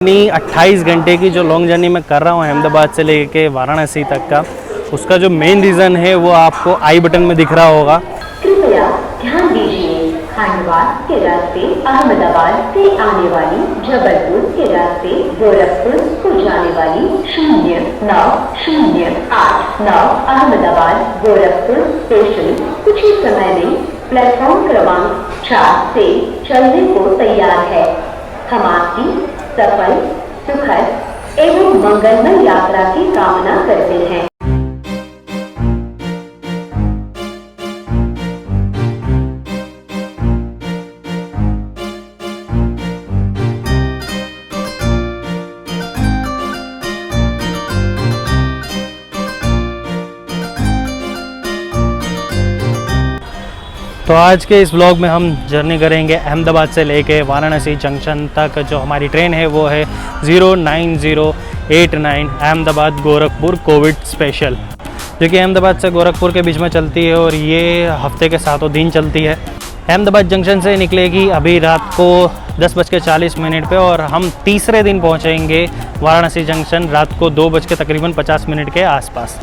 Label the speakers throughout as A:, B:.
A: अपनी 28 घंटे की जो लॉन्ग जर्नी मैं कर रहा हूँ अहमदाबाद से लेके वाराणसी तक का, उसका जो मेन रीज़न है वो आपको आई बटन में दिख रहा होगा।
B: कृपया ध्यान दीजिए, खांडवा के रास्ते अहमदाबाद से आने वाली जबलपुर के रास्ते गोरखपुर को जाने वाली 0908 अहमदाबाद गोरखपुर स्टेशन कुछ ही समय में प्लेटफॉर्म क्रमांक 4 से चलने को तैयार है। हम आपकी सफल, सुखद एवं मंगलमय यात्रा की कामना करते हैं।
A: तो आज के इस व्लॉग में हम जर्नी करेंगे अहमदाबाद से लेके वाराणसी जंक्शन तक। जो हमारी ट्रेन है वो है 09089 अहमदाबाद गोरखपुर कोविड स्पेशल, जो कि अहमदाबाद से गोरखपुर के बीच में चलती है और ये हफ्ते के 7 दिन चलती है। अहमदाबाद जंक्शन से निकलेगी अभी रात को 10:40 पे और हम तीसरे दिन पहुँचेंगे वाराणसी जंक्शन रात को 2:50 के आसपास।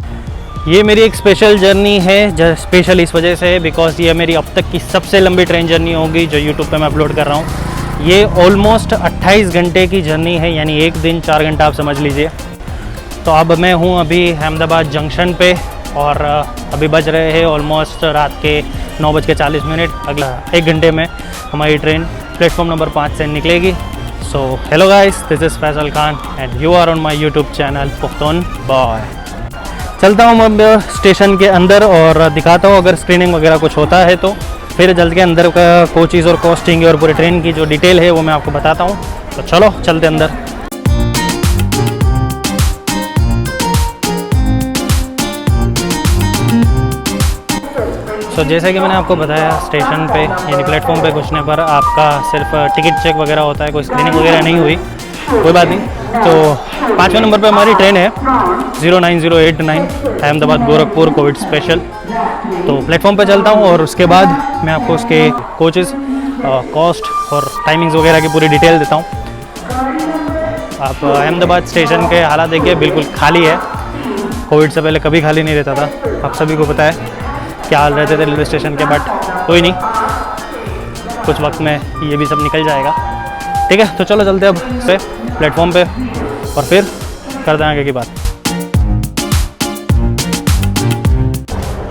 A: ये मेरी एक स्पेशल जर्नी है, स्पेशल इस वजह से बिकॉज ये मेरी अब तक की सबसे लंबी ट्रेन जर्नी होगी जो यूट्यूब पे मैं अपलोड कर रहा हूँ। ये ऑलमोस्ट 28 घंटे की जर्नी है, यानी एक दिन 4 घंटा आप समझ लीजिए। तो अब मैं हूँ अभी अहमदाबाद जंक्शन पे और अभी बज रहे हैं ऑलमोस्ट रात के 9:40। अगला 1 घंटे में हमारी ट्रेन प्लेटफॉर्म नंबर 5 से निकलेगी। So hello guys, this is Faisal Khan and you are on my YouTube channel Pukhtoon boy. चलता हूँ अब स्टेशन के अंदर और दिखाता हूँ, अगर स्क्रीनिंग वगैरह कुछ होता है तो फिर जल्द के अंदर का कोचेज़ और कॉस्टिंग और पूरी ट्रेन की जो डिटेल है वो मैं आपको बताता हूँ। तो चलो चलते अंदर। तो जैसा कि मैंने आपको बताया, स्टेशन पे यानी प्लेटफॉर्म पे घुसने पर आपका सिर्फ टिकट चेक वगैरह होता है, कोई स्क्रीनिंग वगैरह नहीं हुई, कोई बात नहीं। तो 5वें नंबर पे हमारी ट्रेन है 09089 अहमदाबाद गोरखपुर कोविड स्पेशल। तो प्लेटफॉर्म पे चलता हूँ और उसके बाद मैं आपको उसके कोचेस, कॉस्ट और टाइमिंग्स वगैरह की पूरी डिटेल देता हूँ। आप अहमदाबाद स्टेशन के हालात देखिए, बिल्कुल खाली है। कोविड से पहले कभी खाली नहीं रहता था, आप सभी को पता है क्या हाल रहते थे रेलवे स्टेशन के, बट कोई नहीं, कुछ वक्त में ये भी सब निकल जाएगा। ठीक है, तो चलो चलते अब से प्लेटफॉर्म पे और फिर करते हैं आगे की बात।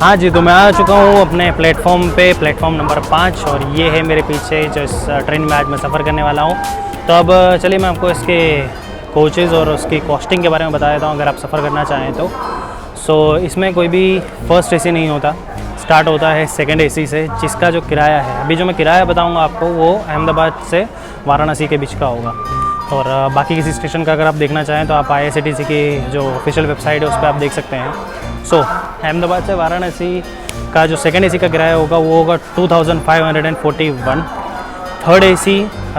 A: हाँ जी, तो मैं आ चुका हूँ अपने प्लेटफॉर्म पे, प्लेटफॉर्म नंबर 5, और ये है मेरे पीछे जो इस ट्रेन में आज मैं सफ़र करने वाला हूँ। तो अब चलिए मैं आपको इसके कोचेज़ और उसकी कॉस्टिंग के बारे में बता देता हूँ, अगर आप सफ़र करना चाहें तो। सो इसमें कोई भी फर्स्ट AC नहीं होता, स्टार्ट होता है सेकंड AC से, जिसका जो किराया है, अभी जो मैं किराया बताऊंगा आपको, वो अहमदाबाद से वाराणसी के बीच का होगा। और बाकी किसी स्टेशन का अगर आप देखना चाहें तो आप IRCTC की जो ऑफिशियल वेबसाइट है उस पर आप देख सकते हैं। सो अहमदाबाद से वाराणसी का जो सेकंड AC का किराया होगा वो होगा 2541। थर्ड AC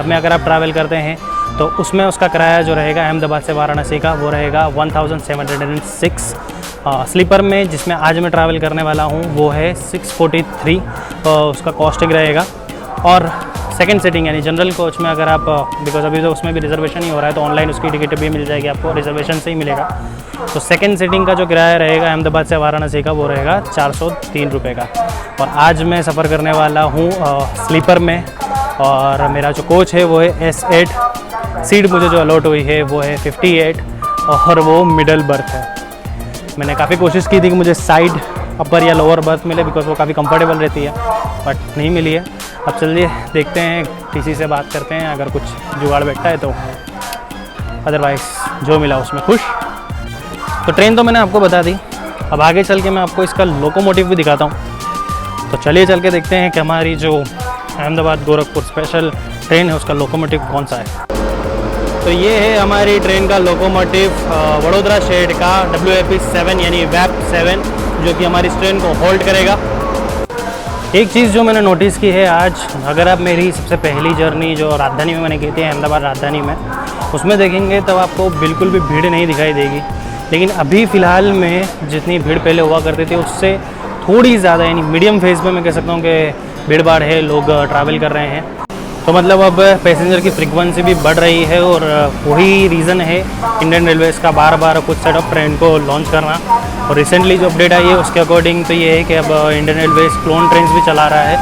A: में अगर आप ट्रैवल करते हैं तो उसमें उसका किराया जो रहेगा अहमदाबाद से वाराणसी का वो रहेगा 1706। स्लीपर में, जिसमें आज मैं ट्रैवल करने वाला हूँ, वो है 643 उसका कॉस्टिंग रहेगा। और सेकंड सीटिंग यानी जनरल कोच में अगर आप, बिकॉज अभी तो उसमें भी रिजर्वेशन ही हो रहा है तो ऑनलाइन उसकी टिकट भी मिल जाएगी आपको, रिजर्वेशन से ही मिलेगा। तो सेकंड सीटिंग का जो किराया रहेगा अहमदाबाद से वाराणसी का वो रहेगा 403 रुपये का। और आज मैं सफ़र करने वाला हूँ स्लीपर में, और मेरा जो कोच है वो है S8। सीट मुझे जो अलॉट हुई है वो है 58 और वो मिडल बर्थ है। मैंने काफ़ी कोशिश की थी कि मुझे साइड, अपर या लोअर बर्थ मिले, बिकॉज वो काफ़ी कंफर्टेबल रहती है, बट नहीं मिली है। अब चलिए देखते हैं, TC से बात करते हैं, अगर कुछ जुगाड़ बैठता है तो, अदरवाइज़ जो मिला उसमें खुश। तो ट्रेन तो मैंने आपको बता दी, अब आगे चल के मैं आपको इसका लोकोमोटिव भी दिखाता हूँ। तो चलिए चल के देखते हैं कि हमारी जो अहमदाबाद गोरखपुर स्पेशल ट्रेन है उसका लोकोमोटिव कौन सा है। तो ये है हमारी ट्रेन का लोकोमोटिव, वडोदरा शेड का WFE7 यानी WAP7, जो कि हमारी इस ट्रेन को होल्ड करेगा। एक चीज़ जो मैंने नोटिस की है आज, अगर आप मेरी सबसे पहली जर्नी जो राजधानी में मैंने की थी, अहमदाबाद राजधानी में, उसमें देखेंगे तब आपको बिल्कुल भी भीड़ नहीं दिखाई देगी। लेकिन अभी फ़िलहाल में जितनी भीड़ पहले हुआ करती थी उससे थोड़ी ज़्यादा, यानी मीडियम फेज़ में मैं कह सकता हूँ कि भीड़ भाड़ है, लोग ट्रैवल कर रहे हैं। तो मतलब अब पैसेंजर की फ्रीक्वेंसी भी बढ़ रही है और वही रीज़न है इंडियन रेलवेज़ का बार बार कुछ सेट ऑफ ट्रेन को लॉन्च करना। और रिसेंटली जो अपडेट आई है उसके अकॉर्डिंग तो ये है कि अब इंडियन रेलवेज़ क्लोन ट्रेन भी चला रहा है।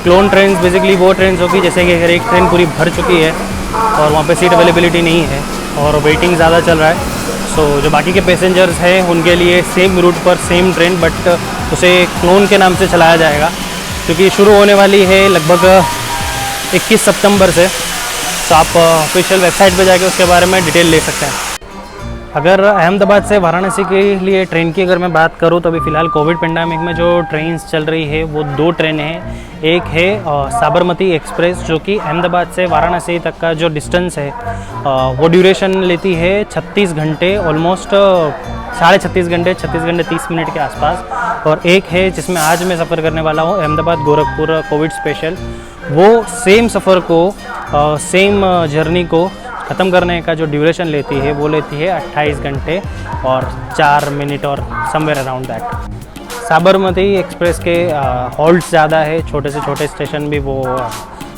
A: क्लोन ट्रेन बेसिकली वो ट्रेन होगी जैसे कि अगर एक ट्रेन पूरी भर चुकी है और वहाँ पे सीट अवेलेबिलिटी नहीं है और वेटिंग ज़्यादा चल रहा है, सो जो बाकी के पैसेंजर्स हैं उनके लिए सेम रूट पर सेम ट्रेन बट उसे क्लोन के नाम से चलाया जाएगा, क्योंकि शुरू होने वाली है लगभग 21 सितंबर से। तो आप ऑफिशियल वेबसाइट पे जाके उसके बारे में डिटेल ले सकते हैं। अगर अहमदाबाद से वाराणसी के लिए ट्रेन की अगर मैं बात करूं तो अभी फ़िलहाल कोविड पेंडेमिक में जो ट्रेन्स चल रही है वो 2 ट्रेनें हैं। एक है साबरमती एक्सप्रेस जो कि अहमदाबाद से वाराणसी तक का जो डिस्टेंस है वो ड्यूरेशन लेती है 36 घंटे, ऑलमोस्ट 36.5 घंटे, 36 घंटे 30 मिनट के आसपास। और एक है जिसमें आज मैं सफ़र करने वाला हूँ अहमदाबाद गोरखपुर कोविड स्पेशल, वो सेम सफ़र को सेम जर्नी को ख़त्म करने का जो ड्यूरेशन लेती है वो लेती है 28 घंटे और 4 मिनट और somewhere around that. Sabarmati express के हॉल्ट ज़्यादा है, छोटे से छोटे स्टेशन भी वो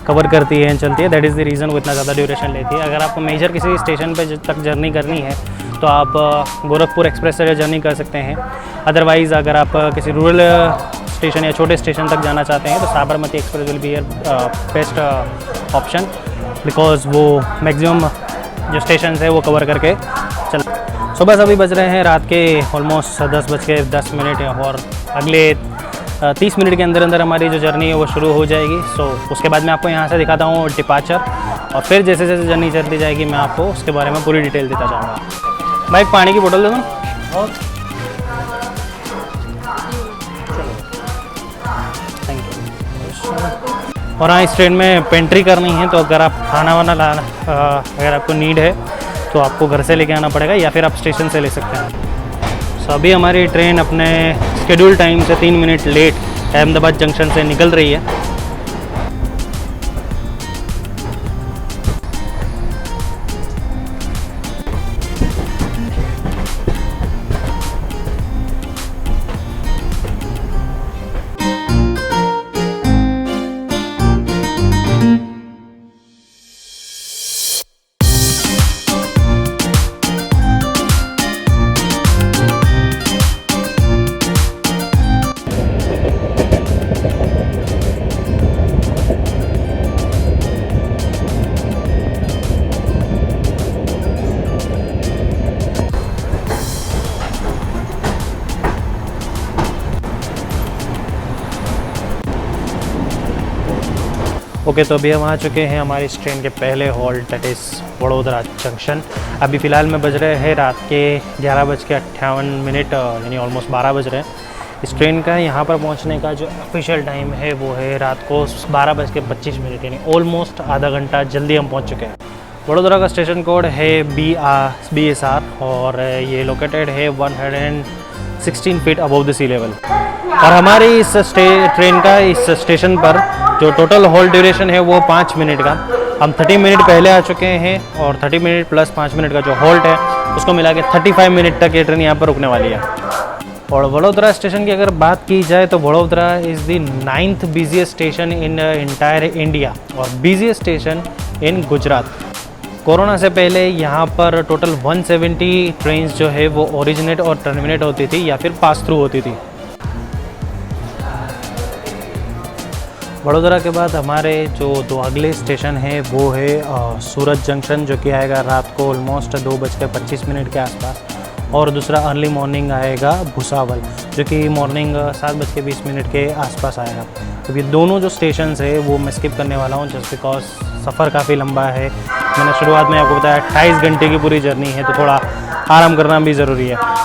A: कवर करती है, चलती है। दैट इज़ द रीज़न वो इतना ज़्यादा ड्यूरेशन लेती है। अगर आपको मेजर किसी स्टेशन पे तक जर्नी करनी है तो आप गोरखपुर एक्सप्रेस से जर्नी कर सकते हैं। अदरवाइज़ अगर आप किसी रूरल स्टेशन या छोटे स्टेशन तक जाना चाहते हैं तो Sabarmati express will be best option, because वो मैक्सिमम जो स्टेशन है वो कवर करके चल। सुबह सभी बज रहे हैं रात के ऑलमोस्ट 10:10 और अगले 30 मिनट के अंदर अंदर हमारी जो जर्नी है वो शुरू हो जाएगी। सो उसके बाद मैं आपको यहाँ से दिखाता हूँ डिपार्चर, और फिर जैसे जैसे जर्नी चलती जाएगी मैं आपको उसके बारे में पूरी डिटेल देता जाऊँगा। भाई एक पानी की बोतल दे दो। और थैंक यू। और हाँ, इस ट्रेन में पेंट्री करनी है तो अगर आप खाना वाना लाना अगर आपको नीड है तो आपको घर से लेके आना पड़ेगा या फिर आप स्टेशन से ले सकते हैं। सो अभी हमारी ट्रेन अपने शेड्यूल टाइम से 3 मिनट लेट अहमदाबाद जंक्शन से निकल रही है। ओके, तो अभी हम आ चुके हैं हमारी इस ट्रेन के पहले halt, that is Vadodara junction. अभी फ़िलहाल में बज रहे हैं रात के 11:58 यानी ऑलमोस्ट 12 बज रहे हैं। इस ट्रेन का यहाँ पर पहुँचने का जो ऑफिशियल टाइम है वो है रात को 12:25, यानी ऑलमोस्ट आधा घंटा जल्दी हम पहुँच चुके हैं। वडोदरा का स्टेशन कोड है BSR और ये लोकेटेड है 116 feet above the sea level. और हमारी इस ट्रेन का इस स्टेशन पर जो टोटल होल्ड ड्यूरेशन है वो 5 मिनट का। हम 30 मिनट पहले आ चुके हैं और 30 मिनट प्लस 5 मिनट का जो होल्ट है उसको मिला के 35 मिनट तक ये ट्रेन यहाँ पर रुकने वाली है। और वडोदरा स्टेशन की अगर बात की जाए तो Vadodara is the 9th busiest station in entire India और busiest station in Gujarat. Corona से पहले यहाँ पर टोटल 170 ट्रेन्स जो है वो ओरिजिनेट और टर्मिनेट होती थी या फिर पास थ्रू होती थी। वडोदरा के बाद हमारे जो 2 अगले स्टेशन हैं वो है सूरत जंक्शन, जो कि आएगा रात को ऑलमोस्ट 2:25 के आसपास, और दूसरा अर्ली मॉर्निंग आएगा भुसावल, जो कि मॉर्निंग 7:20 के आसपास आएगा। तो ये दोनों जो स्टेशन है वो मैं स्किप करने वाला हूँ जस्ट बिकॉज सफ़र काफ़ी लंबा है। मैंने शुरुआत में आपको बताया 28 घंटे की पूरी जर्नी है, तो थोड़ा आराम करना भी ज़रूरी है।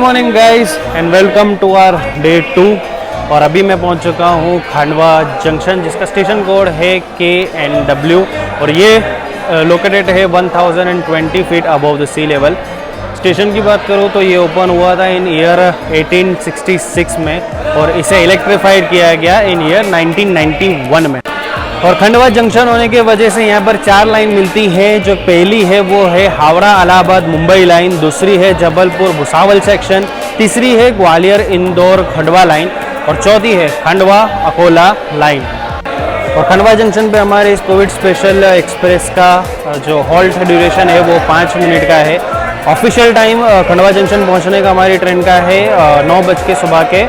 A: Morning guys and welcome to our day 2। और अभी मैं पहुंच चुका हूं खंडवा जंक्शन, जिसका स्टेशन कोड है KNW और ये लोकेटेड है 1020 feet above the sea level. Station की बात करूं तो ये ओपन हुआ था इन ईयर 1866 में और इसे इलेक्ट्रीफाइड किया गया इन ईयर 1991 में। और खंडवा जंक्शन होने की वजह से यहाँ पर 4 लाइन मिलती है। जो पहली है वो है हावड़ा इलाहाबाद मुंबई लाइन, दूसरी है जबलपुर भुसावल सेक्शन, तीसरी है ग्वालियर इंदौर खंडवा लाइन और चौथी है खंडवा अकोला लाइन। और खंडवा जंक्शन पे हमारे इस कोविड स्पेशल एक्सप्रेस का जो हॉल्ट ड्यूरेशन है वो 5 मिनट का है। ऑफिशियल टाइम खंडवा जंक्शन पहुँचने का हमारी ट्रेन का है 9 बज के सुबह के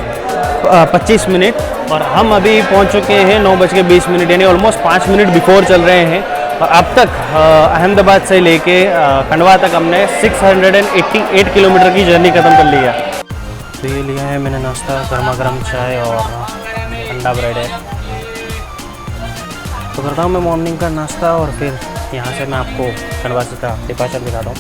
A: 25 मिनट और हम अभी पहुंच चुके हैं 9 बज के 20 मिनट, यानी ऑलमोस्ट 5 मिनट बिफोर चल रहे हैं। और अब तक अहमदाबाद से लेके खंडवा तक हमने 688 किलोमीटर की जर्नी ख़त्म कर ली है। तो ये लिया है मैंने नाश्ता, गर्मा गर्म चाय और ठंडा ब्रेड है। तो करता हूँ मैं मॉर्निंग का नाश्ता और फिर यहाँ से मैं आपको खंडवा से का डिपार्चर दिखाता हूँ।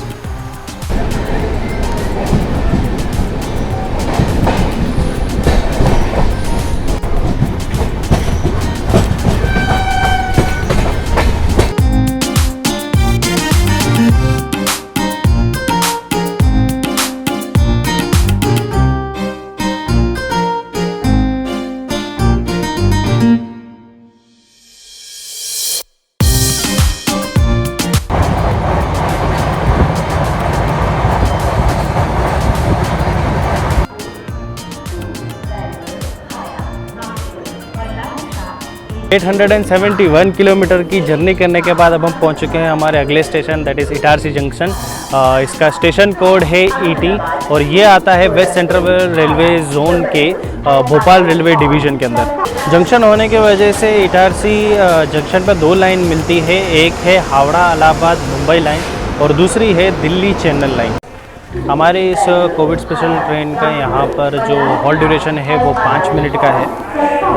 A: एट 871 किलोमीटर की जर्नी करने के बाद अब हम पहुंच चुके हैं हमारे अगले station, that is Itarsi junction. इसका स्टेशन कोड है ET और ये आता है वेस्ट सेंट्रल रेलवे जोन के भोपाल रेलवे डिवीज़न के अंदर। जंक्शन होने की वजह से इटारसी जंक्शन पर 2 लाइन मिलती है, एक है हावड़ा इलाहाबाद मुंबई लाइन और दूसरी है दिल्ली चेन्नई लाइन। हमारे इस कोविड स्पेशल ट्रेन का यहाँ पर जो हॉल्ट ड्यूरेशन है वो 5 मिनट का है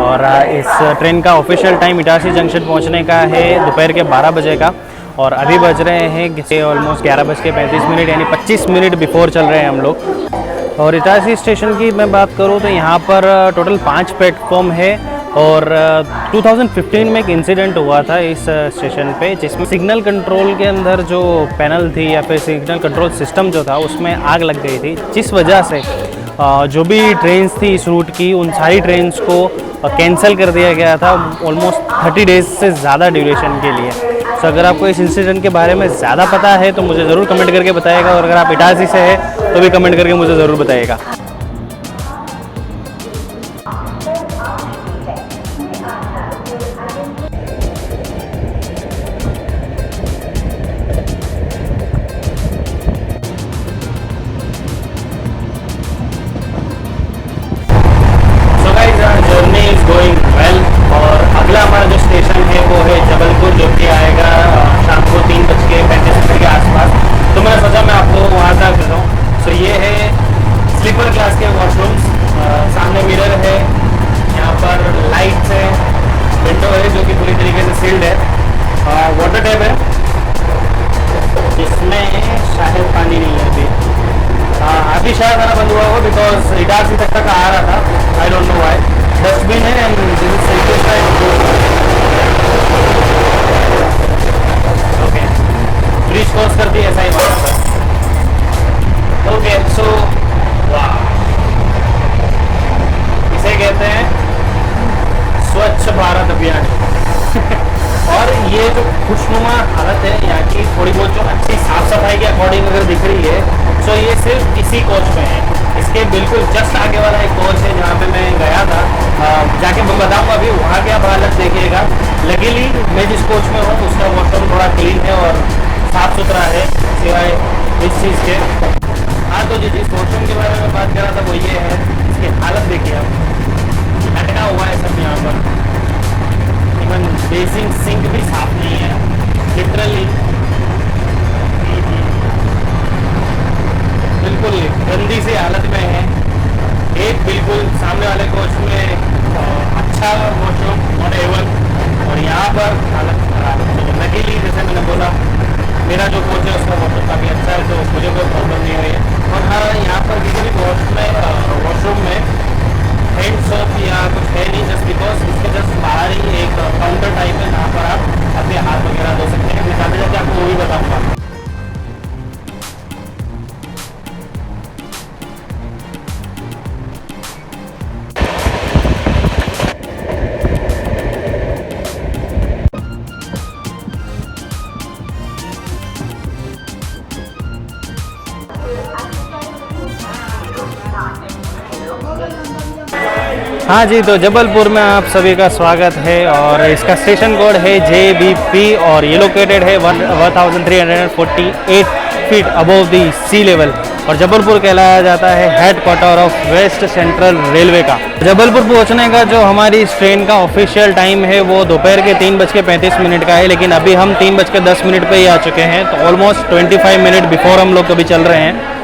A: और इस ट्रेन का ऑफिशियल टाइम इटारसी जंक्शन पहुँचने का है दोपहर के 12 बजे का और अभी बज रहे हैं ऑलमोस्ट 11:35 यानी 25 मिनट बिफोर चल रहे हैं हम लोग। और इटारसी स्टेशन की मैं बात करूँ तो यहाँ पर टोटल 5 प्लेटफॉर्म है और 2015 में एक इंसिडेंट हुआ था इस स्टेशन पे, जिसमें सिग्नल कंट्रोल के अंदर जो पैनल थी या फिर सिग्नल कंट्रोल सिस्टम जो था उसमें आग लग गई थी, जिस वजह से जो भी ट्रेन्स थी इस रूट की उन सारी ट्रेन्स को कैंसिल कर दिया गया था ऑलमोस्ट 30 डेज से ज़्यादा ड्यूरेशन के लिए। तो अगर आपको इस इंसिडेंट के बारे में ज़्यादा पता है तो मुझे ज़रूर कमेंट करके बताइएगा और अगर आप इटारसी से है तो भी कमेंट करके मुझे ज़रूर बताइएगा। जर्नी इज गोइंग वेल और अगला हमारा जो स्टेशन है वो है जबलपुर, जो कि आएगा शाम को 3:35 के आसपास। तो मैंने सोचा मैं आपको वहाँ तक बताऊँ। तो ये है स्लीपर क्लास के वॉशरूम्स, सामने मिरर है, यहाँ पर लाइट्स है, विंडो है जो कि पूरी तरीके से सील्ड है, वाटर टैप है जिसमें शायद पानी नहीं है अभी शायद खाना बंद हुआ होगा बिकॉज इटारसी तक आ रहा था, I don't know why. Dustbin है and this is safety side. Okay, bridge cross कर दी, ऐसा ही बात है। ओके सो इसे कहते हैं स्वच्छ भारत अभियान और ये जो खुशनुमा हालत है यहाँ की, थोड़ी बहुत जो अच्छी साफ सफाई के अकॉर्डिंग अगर दिख रही है तो ये सिर्फ इसी कोच में है। इसके बिल्कुल जस्ट आगे वाला एक कोच है जहाँ पे मैं गया था, जाके मैं बताऊँगा अभी वहाँ के आप हालत देखिएगा। लकीली मैं जिस कोच में हूँ उसका वॉशरूम थोड़ा क्लीन है और साफ़ सुथरा है सिवाय इस चीज़ के। हाँ, तो जिस वॉशरूम के बारे में बात कर रहा था वो ये है, इसकी हालत देखिए आप, हटा हुआ है सब यहाँ पर। इवन बेसिन सिंक भी साफ नहीं है, लिटरली बिल्कुल गंदी सी हालत में है। एक बिल्कुल सामने वाले कोच में अच्छा वॉशरूम नॉट एवन और यहाँ पर हालत खराब है। तो लकीली जैसे मैंने बोला मेरा जो कोच है उसका वॉशरूम काफ़ी अच्छा है तो मुझे कोई प्रॉब्लम नहीं हुई है। और हाँ, यहाँ पर किसी भी हाँ जी, तो जबलपुर में आप सभी का स्वागत है और इसका स्टेशन कोड है JBP और ये लोकेटेड है 1348 feet above the sea level और जबलपुर कहलाया जाता है headquarter of west central railway का। जबलपुर पहुंचने का जो हमारी इस ट्रेन का ऑफिशियल टाइम है वो दोपहर के 3:35 का है, लेकिन अभी हम 3:10 पे ही आ चुके हैं, तो ऑलमोस्ट 25 मिनट बिफोर हम लोग कभी चल रहे हैं।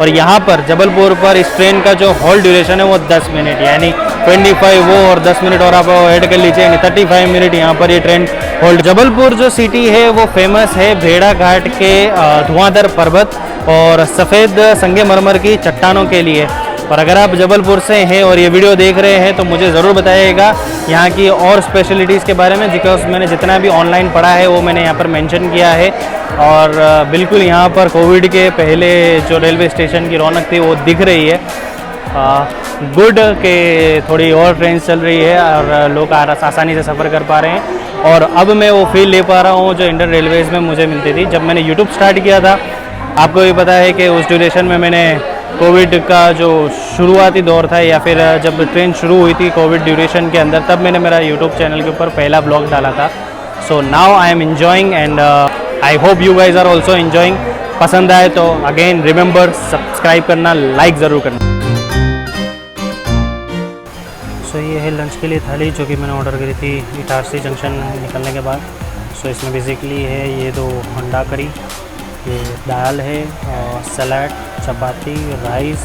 A: और यहाँ पर जबलपुर पर इस ट्रेन का जो होल्ड ड्यूरेशन है वो 10 मिनट, यानी 25 वो और 10 मिनट और आप ऐड कर लीजिए, यानी 35 मिनट यहाँ पर ये ट्रेन होल्ड। जबलपुर जो सिटी है वो फेमस है भेड़ा घाट के धुआंधार पर्वत और सफ़ेद संगमरमर की चट्टानों के लिए। और अगर आप जबलपुर से हैं और ये वीडियो देख रहे हैं तो मुझे ज़रूर बताइएगा यहाँ की और स्पेशलिटीज़ के बारे में, बिकॉज मैंने जितना भी ऑनलाइन पढ़ा है वो मैंने यहाँ पर मेंशन किया है। और बिल्कुल यहाँ पर कोविड के पहले जो रेलवे स्टेशन की रौनक थी वो दिख रही है। गुड के थोड़ी और ट्रेन चल रही है और लोग आसानी से सफ़र कर पा रहे हैं। और अब मैं वो फील ले पा रहा हूँ जो इंडियन रेलवेज़ में मुझे मिलती थी जब मैंने यूट्यूब स्टार्ट किया था। आपको भी पता है कि उस ड्यूरेशन में मैंने कोविड का जो शुरुआती दौर था या फिर जब ट्रेन शुरू हुई थी कोविड ड्यूरेशन के अंदर, तब मैंने मेरा यूट्यूब चैनल के ऊपर पहला ब्लॉग डाला था। So now I am enjoying and I hope you guys are also enjoying. पसंद आए तो अगेन रिमेंबर सब्सक्राइब करना, लाइक ज़रूर करना। सो ये है लंच के लिए थाली जो कि मैंने ऑर्डर करी थी इटारसी जंक्शन निकलने के बाद। सो इसमें बेसिकली है ये 2 अंडा करी, ये दाल है और सलाद, चपाती, राइस,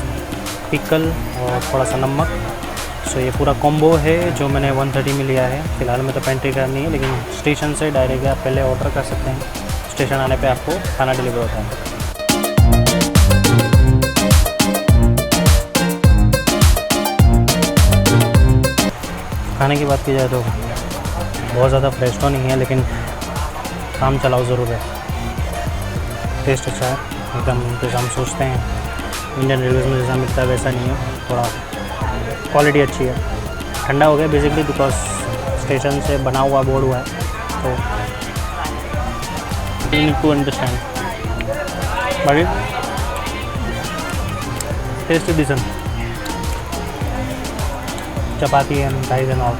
A: पिकल और थोड़ा सा नमक। सो ये पूरा कॉम्बो है जो मैंने 130 में लिया है। फ़िलहाल में तो पेंट्री करनी है, लेकिन स्टेशन से डायरेक्ट आप पहले ऑर्डर कर सकते हैं, स्टेशन आने पे आपको खाना डिलीवर होता है। खाने की बात की जाए तो बहुत ज़्यादा फ्रेश तो नहीं है, लेकिन काम चलाओ ज़रूर है। टेस्ट अच्छा है एकदम, जैसा हम सोचते हैं इंडियन रेलवेज़ में जैसा मिलता है वैसा नहीं है, थोड़ा क्वालिटी अच्छी है। ठंडा हो गया बेसिकली बिकॉज स्टेशन से बना हुआ बोर्ड हुआ है, तो you need to understand, but taste decent. Chapati and rice and all.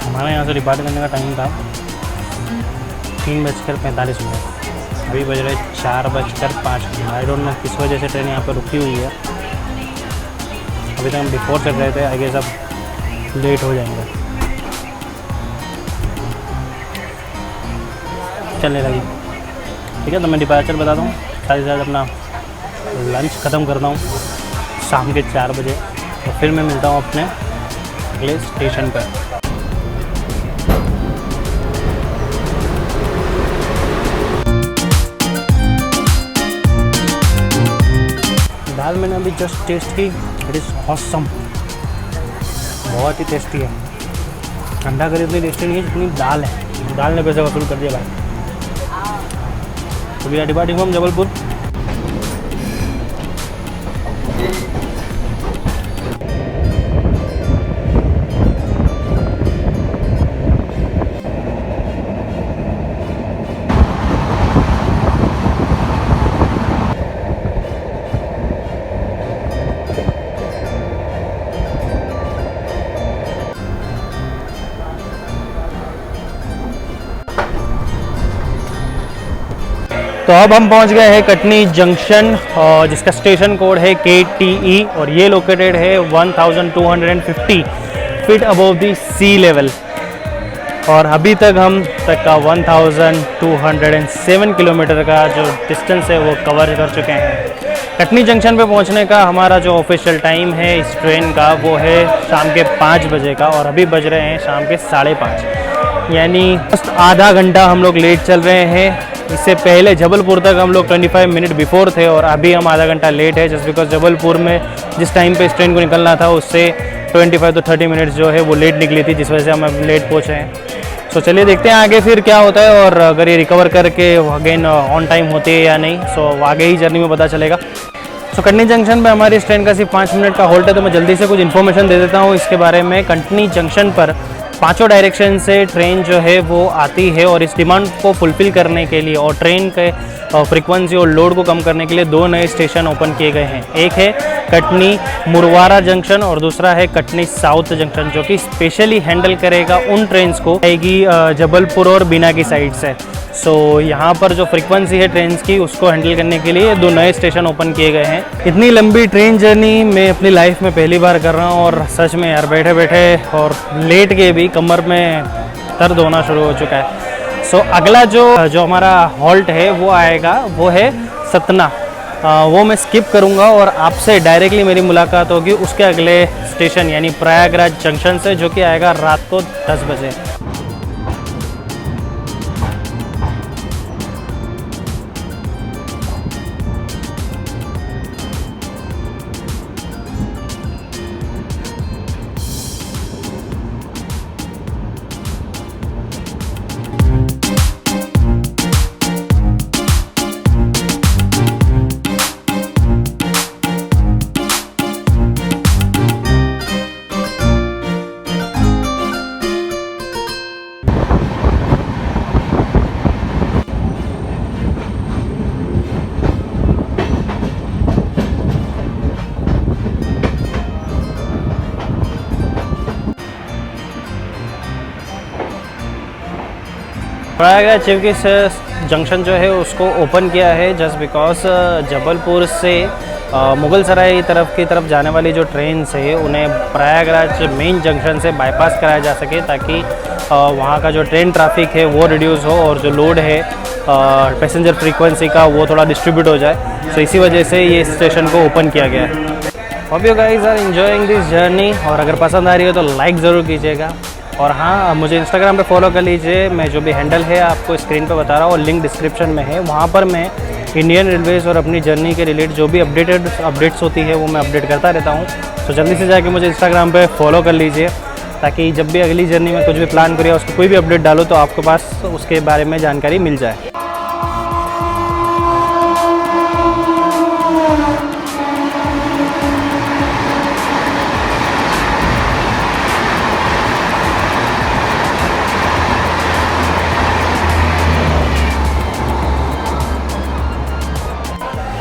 A: हमारे यहाँ से डिपार्ट करने का टाइम था 3:45, अभी बज रहे 4:05। आई डोंट नो किस वजह से ट्रेन यहाँ पर रुकी हुई है। अभी तक हम बिफोर चल रहे थे, आई गेस अब लेट हो जाएंगे। चलने लगी, ठीक है। तो मैं डिपार्चर बताता हूँ, साथ ही साथ अपना लंच ख़त्म करता हूँ शाम के 4 बजे, तो फिर मैं मिलता हूँ अपने अगले स्टेशन पर। दाल मैंने अभी जस्ट टेस्ट की, इट इज़ ऑसम, बहुत ही टेस्टी है। अंडा करी उतनी टेस्टी नहीं है जितनी दाल है, दाल ने पैसे वसूल कर दिया भाई। तो we are departing from Jabalpur. तो अब हम पहुंच गए हैं कटनी जंक्शन, जिसका स्टेशन कोड है KTE और ये लोकेटेड है 1250 feet above the sea level. और अभी तक हम तक का 1207 किलोमीटर का जो डिस्टेंस है वो कवर कर चुके हैं। कटनी जंक्शन पे पहुंचने का हमारा जो ऑफिशियल टाइम है इस ट्रेन का वो है शाम के 5 बजे का, और अभी बज रहे हैं शाम के 5:30, यानी बस आधा घंटा हम लोग लेट चल रहे हैं। इससे पहले जबलपुर तक हम लोग 25 मिनट बिफोर थे और अभी हम आधा घंटा लेट है, जस्ट बिकॉज जबलपुर में जिस टाइम पे इस ट्रेन को निकलना था उससे 25 to 30 मिनट्स जो है वो लेट निकली थी, जिस वजह से हम अब लेट पहुँचे हैं। सो चलिए देखते हैं आगे फिर क्या होता है, और अगर ये रिकवर करके अगेन ऑन टाइम होती है या नहीं, सो आगे ही जर्नी में पता चलेगा। सो कटनी जंक्शन पे हमारी इस ट्रेन का सिर्फ 5 मिनट का होल्ड है, तो मैं जल्दी से कुछ इन्फॉर्मेशन दे देता हूँ इसके बारे में। कटनी जंक्शन पर 5 डायरेक्शन से ट्रेन जो है वो आती है, और इस डिमांड को फुलफ़िल करने के लिए और ट्रेन के फ्रीक्वेंसी और लोड को कम करने के लिए 2 नए स्टेशन ओपन किए गए हैं। एक है कटनी मुरवारा जंक्शन और दूसरा है कटनी साउथ जंक्शन, जो कि स्पेशली हैंडल करेगा उन ट्रेन्स को आएगी जबलपुर और बीना की साइड से। सो यहाँ पर जो फ्रीक्वेंसी है ट्रेन्स की उसको हैंडल करने के लिए 2 नए स्टेशन ओपन किए गए हैं। इतनी लंबी ट्रेन जर्नी मैं अपनी लाइफ में पहली बार कर रहा हूँ और सच में यार बैठे बैठे और लेट के भी कमर में दर्द होना शुरू हो चुका है। सो अगला जो हमारा हॉल्ट है वो आएगा, वो है सतना। वो मैं स्किप करूँगा और आपसे डायरेक्टली मेरी मुलाकात होगी उसके अगले स्टेशन यानी प्रयागराज जंक्शन से, जो कि आएगा रात को 10 बजे। प्रयागराज चीफ गेस्ट जंक्शन जो है उसको ओपन किया है जस्ट बिकॉज जबलपुर से मुगल सराय की तरफ जाने वाली जो ट्रेन है उन्हें प्रयागराज मेन जंक्शन से बाईपास कराया जा सके, ताकि वहाँ का जो ट्रेन ट्रैफिक है वो रिड्यूस हो और जो लोड है पैसेंजर फ्रीक्वेंसी का वो थोड़ा डिस्ट्रीब्यूट हो जाए। सो इसी वजह से ये स्टेशन को ओपन किया गया है। Hope you guys are enjoying this journey, और अगर पसंद आ रही हो तो लाइक ज़रूर कीजिएगा। और हाँ, मुझे इंस्टाग्राम पे फॉलो कर लीजिए। मैं जो भी हैंडल है आपको स्क्रीन पे बता रहा हूँ और लिंक डिस्क्रिप्शन में है। वहाँ पर मैं इंडियन रेलवेज़ और अपनी जर्नी के रिलेटेड जो भी अपडेट्स होती है वो मैं अपडेट करता रहता हूँ। तो जल्दी से जाके मुझे इंस्टाग्राम पे फॉलो कर लीजिए, ताकि जब भी अगली जर्नी में कुछ भी प्लान करिए उसको कोई भी अपडेट डालो तो आपके पास उसके बारे में जानकारी मिल जाए।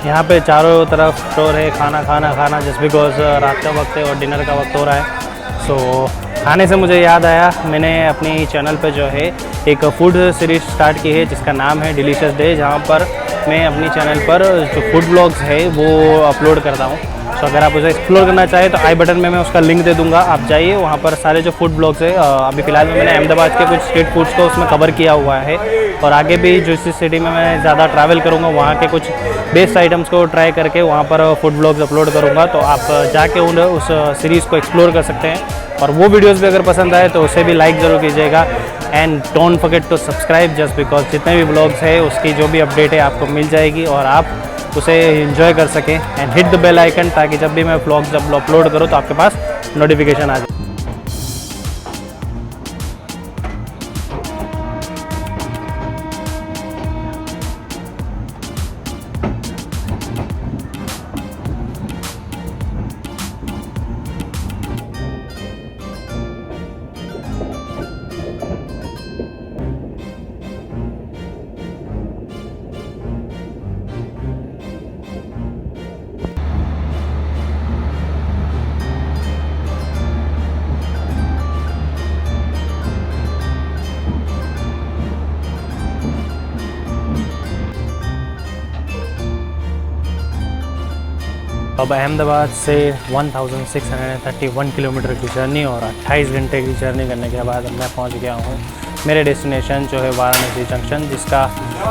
A: यहाँ पे चारों तरफ स्टोर है, खाना जस्ट बिकॉज रात का वक्त है और डिनर का वक्त हो रहा है। सो खाने से मुझे याद आया, मैंने अपनी चैनल पे जो है एक फूड सीरीज स्टार्ट की है जिसका नाम है डिलीशियस डे, जहाँ पर मैं अपनी चैनल पर जो फूड ब्लॉग्स है वो अपलोड करता हूँ। सो अगर आप उसे एक्सप्लोर करना चाहें तो आई बटन में मैं उसका लिंक दे दूँगा, आप जाइए वहाँ पर। सारे जो फूड ब्लॉग्स है अभी फ़िलहाल में मैंने अहमदाबाद के कुछ स्ट्रीट फूड्स को उसमें कवर किया हुआ है, और आगे भी जो इस सिटी में मैं ज़्यादा ट्रैवल करूँगा वहाँ के कुछ बेस्ट आइटम्स को ट्राई करके वहाँ पर फूड ब्लॉग्स अपलोड करूँगा। तो आप जाके उस सीरीज़ को एक्सप्लोर कर सकते हैं। और वो वीडियोस भी अगर पसंद आए तो उसे भी लाइक ज़रूर कीजिएगा, and don't forget to subscribe just because जितने भी ब्लॉग्स है उसकी जो भी अपडेट है आपको मिल जाएगी और आप उसे एंजॉय कर सकें। And hit the bell icon, ताकि जब भी मैं ब्लॉग्स जब अपलोड करूँ तो आपके पास नोटिफिकेशन आ जाए। अब अहमदाबाद से 1631 किलोमीटर की जर्नी और 28 घंटे की जर्नी करने के बाद मैं पहुंच गया हूं मेरे डेस्टिनेशन जो है वाराणसी जंक्शन, जिसका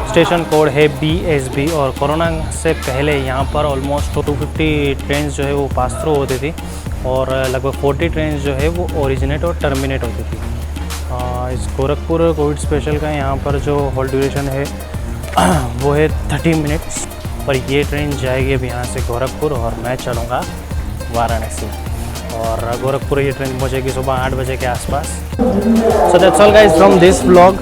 A: स्टेशन कोड है BSB। और कोरोना से पहले यहां पर ऑलमोस्ट 250 ट्रेन जो है वो पास थ्रू होती थी, और लगभग 40 ट्रेन जो है वो ओरिजिनेट और टर्मिनेट होती थी। इस गोरखपुर कोविड स्पेशल का यहाँ पर जो होल्ड ड्यूरेशन है वो है 30 मिनट्स, पर ये ट्रेन जाएगी अब यहाँ से गोरखपुर और मैं चलूँगा वाराणसी, और गोरखपुर ये ट्रेन पहुँचेगी सुबह 8 बजे के आसपास। So that's all guys from this vlog.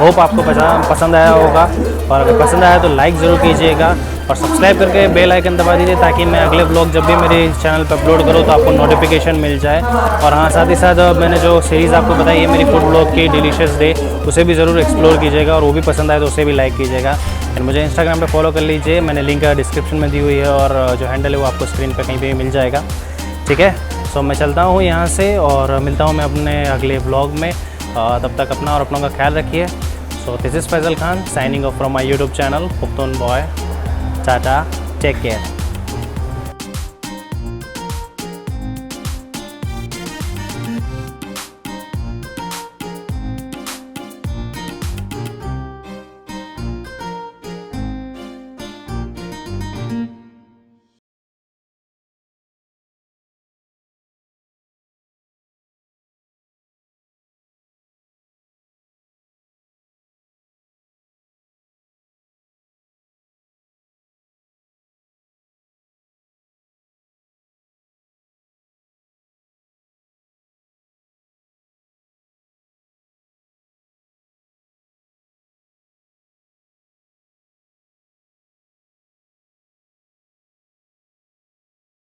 A: Hope आपको पसंद आया होगा, और अगर पसंद आया तो लाइक ज़रूर कीजिएगा, और सब्सक्राइब करके बेल आइकन दबा दीजिए ताकि मैं अगले ब्लॉग जब भी मेरे चैनल पर अपलोड करूँ तो आपको नोटिफिकेशन मिल जाए। और हाँ, साथ ही साथ मैंने जो सीरीज़ आपको बताई है मेरी फूड ब्लॉग की डिलीशियस डे, उसे भी ज़रूर एक्सप्लोर कीजिएगा और वो भी पसंद आए तो उसे भी लाइक कीजिएगा। एंड मुझे इंस्टाग्राम पे फॉलो कर लीजिए, मैंने लिंक डिस्क्रिप्शन में दी हुई है और जो हैंडल है वो आपको स्क्रीन पे कहीं पे भी मिल जाएगा। ठीक है, सो मैं चलता हूँ यहाँ से और मिलता हूँ मैं अपने अगले ब्लॉग में। तब तक अपना और अपनों का ख्याल रखिए। So this is Faizal Khan signing off from my YouTube channel Pukhtoon boy. Tata, take care.